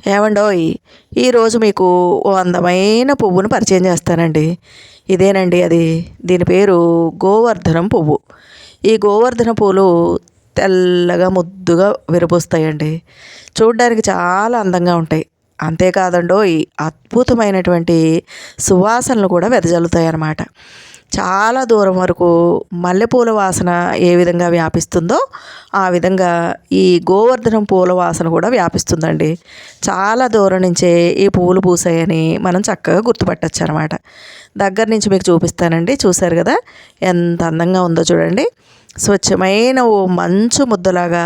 ఏవండోయ్! ఈరోజు మీకు ఓ అందమైన పువ్వును పరిచయం చేస్తానండి. ఇదేనండి అది. దీని పేరు గోవర్ధనం పువ్వు. ఈ గోవర్ధన పూలు తెల్లగా ముద్దుగా విరబూస్తాయండి. చూడ్డానికి చాలా అందంగా ఉంటాయి. అంతేకాదండోయ్! అద్భుతమైనటువంటి సువాసనలు కూడా వెదజల్లుతాయన్నమాట. చాలా దూరం వరకు మల్లెపూల వాసన ఏ విధంగా వ్యాపిస్తుందో ఆ విధంగా ఈ గోవర్ధనం పూల వాసన కూడా వ్యాపిస్తుందండి. చాలా దూరం నుంచే ఈ పువ్వులు పూసాయని మనం చక్కగా గుర్తుపట్టొచ్చు అనమాట. దగ్గర నుంచి మీకు చూపిస్తానండి. చూశారు కదా ఎంత అందంగా ఉందో చూడండి. స్వచ్ఛమైన ఓ మంచు ముద్దలాగా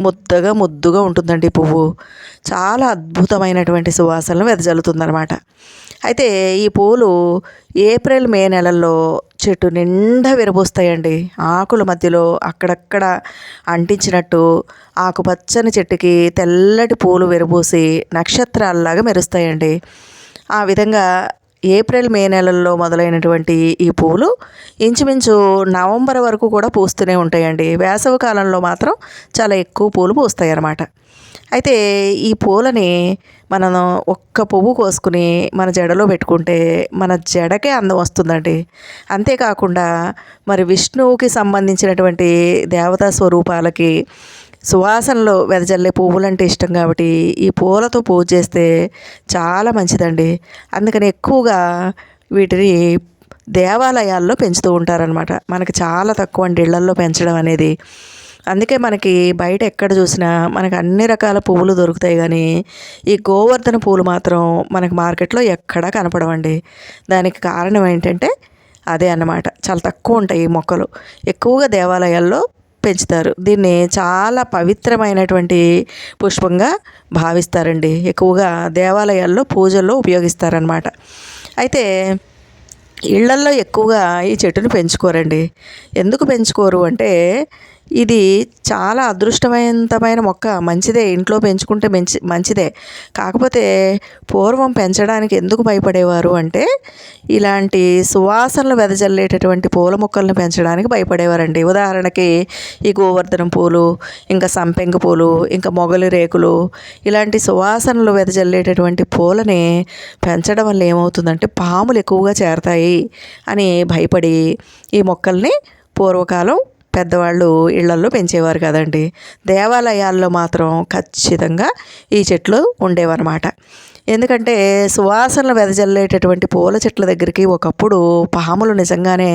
ముద్దుగా ఉంటుందండి ఈ పువ్వు. చాలా అద్భుతమైనటువంటి సువాసనలు వెదజల్లుతుందనమాట. అయితే ఈ పూలు ఏప్రిల్ మే నెలల్లో చెట్టు నిండా విరబూస్తాయండి. ఆకుల మధ్యలో అక్కడక్కడ అంటించినట్టు ఆకుపచ్చని చెట్టుకి తెల్లటి పూలు విరబూసి నక్షత్రాల్లాగా మెరుస్తాయండి. ఆ విధంగా ఏప్రిల్ మే నెలల్లో మొదలైనటువంటి ఈ పూలు ఇంచుమించు నవంబర్ వరకు కూడా పూస్తూనే ఉంటాయండి. వేసవి కాలంలో మాత్రం చాలా ఎక్కువ పూలు పూస్తాయి అన్నమాట. అయితే ఈ పూలని మనం ఒక్క పువ్వు కోసుకుని మన జడలో పెట్టుకుంటే మన జడకే అందం వస్తుందండి. అంతేకాకుండా మరి విష్ణువుకి సంబంధించినటువంటి దేవతా స్వరూపాలకి సువాసనలు వెదజల్లే పువ్వులంటే ఇష్టం కాబట్టి ఈ పూలతో పూజ చేస్తే చాలా మంచిదండి. అందుకని ఎక్కువగా వీటిని దేవాలయాల్లో పెంచుతూ ఉంటారనమాట. మనకి చాలా తక్కువ అండి ఇళ్లల్లో పెంచడం అనేది. అందుకే మనకి బయట ఎక్కడ చూసినా మనకు అన్ని రకాల పువ్వులు దొరుకుతాయి కానీ ఈ గోవర్ధన పూలు మాత్రం మనకి మార్కెట్లో ఎక్కడా కనపడవండి. దానికి కారణం ఏంటంటే అదే అన్నమాట, చాలా తక్కువ ఉంటాయి ఈ మొక్కలు. ఎక్కువగా దేవాలయాల్లో పెంచుతారు. దీన్ని చాలా పవిత్రమైనటువంటి పుష్పంగా భావిస్తారండి. ఎక్కువగా దేవాలయాల్లో పూజల్లో ఉపయోగిస్తారనమాట. అయితే ఇళ్లల్లో ఎక్కువగా ఈ చెట్టును పెంచుకోరండి. ఎందుకు పెంచుకోరు అంటే ఇది చాలా అదృష్టవంతమైన మొక్క, మంచిదే, ఇంట్లో పెంచుకుంటే మంచిదే. కాకపోతే పూర్వం పెంచడానికి ఎందుకు భయపడేవారు అంటే ఇలాంటి సువాసనలు వెదజల్లేటటువంటి పూల మొక్కలను పెంచడానికి భయపడేవారండి. ఉదాహరణకి ఈ గోవర్ధనం పూలు, ఇంకా సంపెంగ పూలు, ఇంకా మొగలి రేకులు, ఇలాంటి సువాసనలు వెదజల్లేటటువంటి పూలని పెంచడం వల్ల ఏమవుతుందంటే పాములు ఎక్కువగా చేరతాయి అని భయపడి ఈ మొక్కల్ని పూర్వకాలం పెద్దవాళ్ళు ఇళ్లల్లో పెంచేవారు కదండి. దేవాలయాల్లో మాత్రం ఖచ్చితంగా ఈ చెట్లు ఉండేవన్నమాట. ఎందుకంటే సువాసనలు వెదజల్లేటటువంటి పూల చెట్ల దగ్గరికి ఒకప్పుడు పాములు నిజంగానే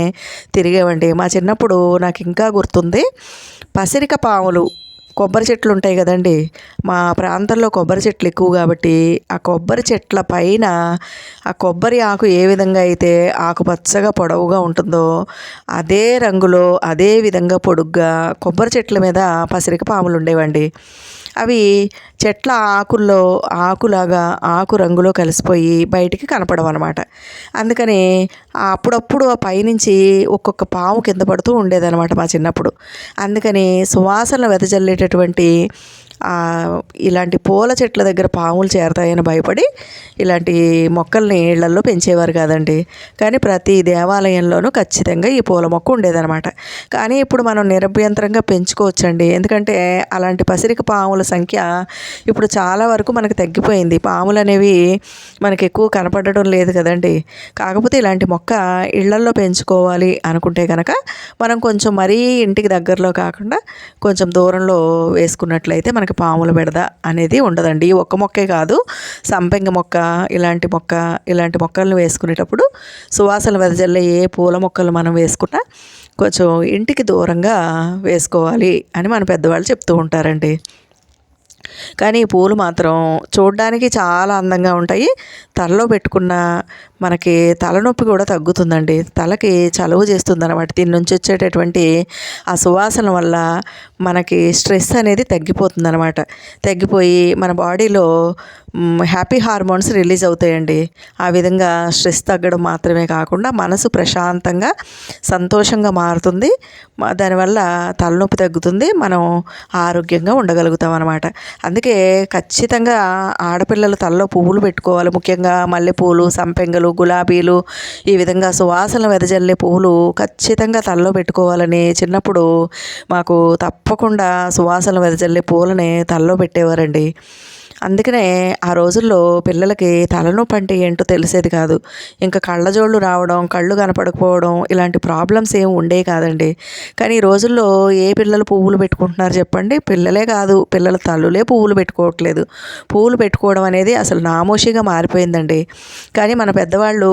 తిరిగేవండి. మా చిన్నప్పుడు నాకు ఇంకా గుర్తుంది. పసిరిక పాములు, కొబ్బరి చెట్లు ఉంటాయి కదండి. మా ప్రాంతంలో కొబ్బరి చెట్లు ఎక్కువ కాబట్టి ఆ కొబ్బరి చెట్ల పైన ఆ కొబ్బరి ఆకు ఏ విధంగా అయితే ఆకుపచ్చగా పొడవుగా ఉంటుందో అదే రంగులో అదే విధంగా పొడుగ్గా కొబ్బరి చెట్ల మీద పసిరిక పాములు ఉండేవండి. అవి చెట్ల ఆకుల్లో ఆకులాగా ఆకు రంగులో కలిసిపోయి బయటికి కనపడవు అనమాట. అందుకని అప్పుడప్పుడు ఆ పైనుంచి ఒక్కొక్క పాము కింద పడుతూ ఉండేదన్నమాట మా చిన్నప్పుడు. అందుకని సువాసనలు వెదజల్లేటటువంటి ఇలాంటి పూల చెట్ల దగ్గర పాములు చేరతాయని భయపడి ఇలాంటి మొక్కల్ని ఇళ్లల్లో పెంచేవారు కాదండి. కానీ ప్రతి దేవాలయంలోనూ ఖచ్చితంగా ఈ పూల మొక్క ఉండేదన్నమాట. కానీ ఇప్పుడు మనం నిరభ్యంతరంగా పెంచుకోవచ్చండి. ఎందుకంటే అలాంటి పసిరిక పాముల సంఖ్య ఇప్పుడు చాలా వరకు మనకు తగ్గిపోయింది. పాములు అనేవి మనకి ఎక్కువ కనపడడం లేదు కదండి. కాకపోతే ఇలాంటి మొక్క ఇళ్లల్లో పెంచుకోవాలి అనుకుంటే కనుక మనం కొంచెం మరీ ఇంటికి దగ్గరలో కాకుండా కొంచెం దూరంలో వేసుకున్నట్లయితే మనకి పాముల బెడద అనేది ఉండదండి. ఈ ఒక్క మొక్కే కాదు, సంపెంగ మొక్క, ఇలాంటి మొక్కలను వేసుకునేటప్పుడు సువాసన వెదజల్లే ఏ పూల మొక్కలు మనం వేసుకున్నా కొంచెం ఇంటికి దూరంగా వేసుకోవాలి అని మన పెద్దవాళ్ళు చెప్తూ ఉంటారండి. కానీ ఈ పూలు మాత్రం చూడడానికి చాలా అందంగా ఉంటాయి. తలలో పెట్టుకున్న మనకి తలనొప్పి కూడా తగ్గుతుందండి. తలకి చలువ చేస్తుంది అనమాట. దీని నుంచి వచ్చేటటువంటి ఆ సువాసన వల్ల మనకి స్ట్రెస్ అనేది తగ్గిపోతుంది అనమాట. తగ్గిపోయి మన బాడీలో హ్యాపీ హార్మోన్స్ రిలీజ్ అవుతాయండి. ఆ విధంగా స్ట్రెస్ తగ్గడం మాత్రమే కాకుండా మనసు ప్రశాంతంగా సంతోషంగా మారుతుంది. దానివల్ల తలనొప్పి తగ్గుతుంది. మనం ఆరోగ్యంగా ఉండగలుగుతాం అనమాట. అందుకే ఖచ్చితంగా ఆడపిల్లలు తలలో పువ్వులు పెట్టుకోవాలి. ముఖ్యంగా మల్లెపూలు, సంపెంగలు, గులాబీలు, ఈ విధంగా సువాసనలు వెదజల్లే పువ్వులు ఖచ్చితంగా తలలో పెట్టుకోవాలని చిన్నప్పుడు మాకు తప్పకుండా సువాసనలు వెదజల్లే పూలని తలలో పెట్టేవారండి. అందుకనే ఆ రోజుల్లో పిల్లలకి తలనొప్పి అంటే ఏంటో తెలిసేది కాదు. ఇంకా కళ్ళజోళ్ళు రావడం, కళ్ళు కనపడకపోవడం ఇలాంటి ప్రాబ్లమ్స్ ఏమి ఉండేవి కాదండి. కానీ ఈ రోజుల్లో ఏ పిల్లలు పువ్వులు పెట్టుకుంటున్నారు చెప్పండి? పిల్లలే కాదు, పిల్లల తల్లులే పువ్వులు పెట్టుకోవట్లేదు. పువ్వులు పెట్టుకోవడం అనేది అసలు నామోషిగా మారిపోయిందండి. కానీ మన పెద్దవాళ్ళు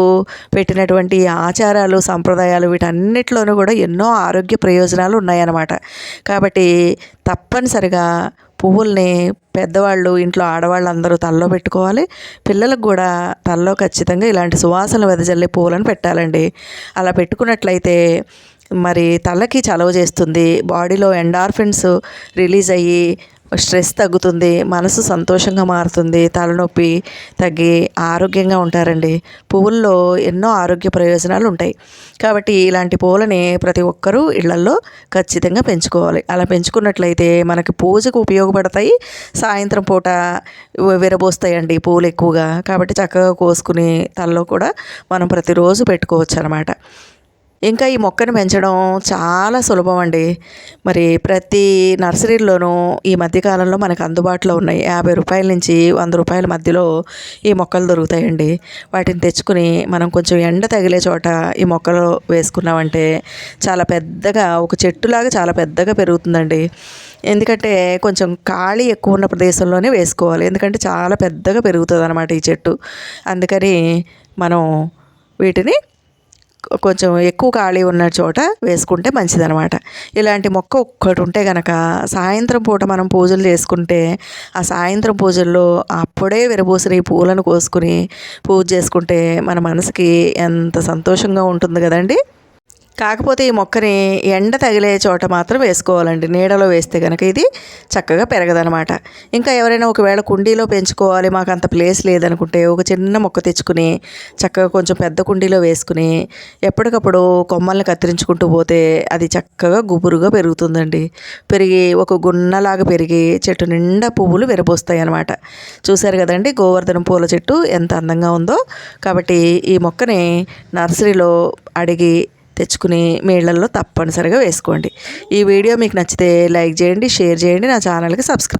పెట్టినటువంటి ఆచారాలు, సంప్రదాయాలు వీటన్నిటిలోనూ కూడా ఎన్నో ఆరోగ్య ప్రయోజనాలు ఉన్నాయన్నమాట. కాబట్టి తప్పనిసరిగా పువ్వుల్ని పెద్దవాళ్ళు, ఇంట్లో ఆడవాళ్ళందరూ తలలో పెట్టుకోవాలి. పిల్లలకు కూడా తలలో ఖచ్చితంగా ఇలాంటి సువాసనలు వెదజల్లే పువ్వులను పెట్టాలండి. అలా పెట్టుకున్నట్లయితే మరి తలకి చలవ చేస్తుంది, బాడీలో ఎండార్ఫిన్స్ రిలీజ్ అయ్యి స్ట్రెస్ తగ్గుతుంది, మనసు సంతోషంగా మారుతుంది, తలనొప్పి తగ్గి ఆరోగ్యంగా ఉంటారండి. పువ్వుల్లో ఎన్నో ఆరోగ్య ప్రయోజనాలు ఉంటాయి. కాబట్టి ఇలాంటి పువ్వులని ప్రతి ఒక్కరూ ఇళ్లల్లో ఖచ్చితంగా పెంచుకోవాలి. అలా పెంచుకున్నట్లయితే మనకి పూజకు ఉపయోగపడతాయి, సాయంత్రం పూట విరబోస్తాయండి పువ్వులు ఎక్కువగా. కాబట్టి చక్కగా కోసుకుని తలలో కూడా మనం ప్రతిరోజు పెట్టుకోవచ్చు అన్నమాట. ఇంకా ఈ మొక్కను పెంచడం చాలా సులభం అండి. మరి ప్రతి నర్సరీల్లోనూ ఈ మధ్యకాలంలో మనకు అందుబాటులో ఉన్నాయి. 50 రూపాయల నుంచి 100 రూపాయల మధ్యలో ఈ మొక్కలు దొరుకుతాయండి. వాటిని తెచ్చుకుని మనం కొంచెం ఎండ తగిలే చోట ఈ మొక్కలు వేసుకున్నామంటే చాలా పెద్దగా, ఒక చెట్టులాగా చాలా పెద్దగా పెరుగుతుందండి. ఎందుకంటే కొంచెం ఖాళీ ఎక్కువ ఉన్న ప్రదేశంలోనే వేసుకోవాలి. ఎందుకంటే చాలా పెద్దగా పెరుగుతుంది అన్నమాట ఈ చెట్టు. అందుకని మనం వీటిని కొంచెం ఎక్కువ ఖాళీ ఉన్న చోట వేసుకుంటే మంచిదనమాట. ఇలాంటి మొక్క ఒక్కటి ఉంటే కనుక సాయంత్రం పూట మనం పూజలు చేసుకుంటే ఆ సాయంత్రం పూజల్లో అప్పుడే విరబూసిన ఈ పూలను కోసుకుని పూజ చేసుకుంటే మన మనసుకి ఎంత సంతోషంగా ఉంటుంది కదండి. కాకపోతే ఈ మొక్కని ఎండ తగిలే చోట మాత్రం వేసుకోవాలండి. నీడలో వేస్తే కనుక ఇది చక్కగా పెరగదనమాట. ఇంకా ఎవరైనా ఒకవేళ కుండీలో పెంచుకోవాలి, మాకు అంత ప్లేస్ లేదనుకుంటే ఒక చిన్న మొక్క తెచ్చుకుని చక్కగా కొంచెం పెద్ద కుండీలో వేసుకుని ఎప్పటికప్పుడు కొమ్మల్ని కత్తిరించుకుంటూ పోతే అది చక్కగా గుబురుగా పెరుగుతుందండి. పెరిగి ఒక గున్నలాగా పెరిగి చెట్టు నిండా పువ్వులు విరబోస్తాయి అన్నమాట. చూశారు కదండి గోవర్ధనం పూల చెట్టు ఎంత అందంగా ఉందో. కాబట్టి ఈ మొక్కని నర్సరీలో అడిగి తెచ్చుకుని మీ ఇళ్లల్లో తప్పనిసరిగా వేసుకోండి. ఈ వీడియో మీకు నచ్చితే లైక్ చేయండి, షేర్ చేయండి, నా ఛానల్కి సబ్స్క్రైబ్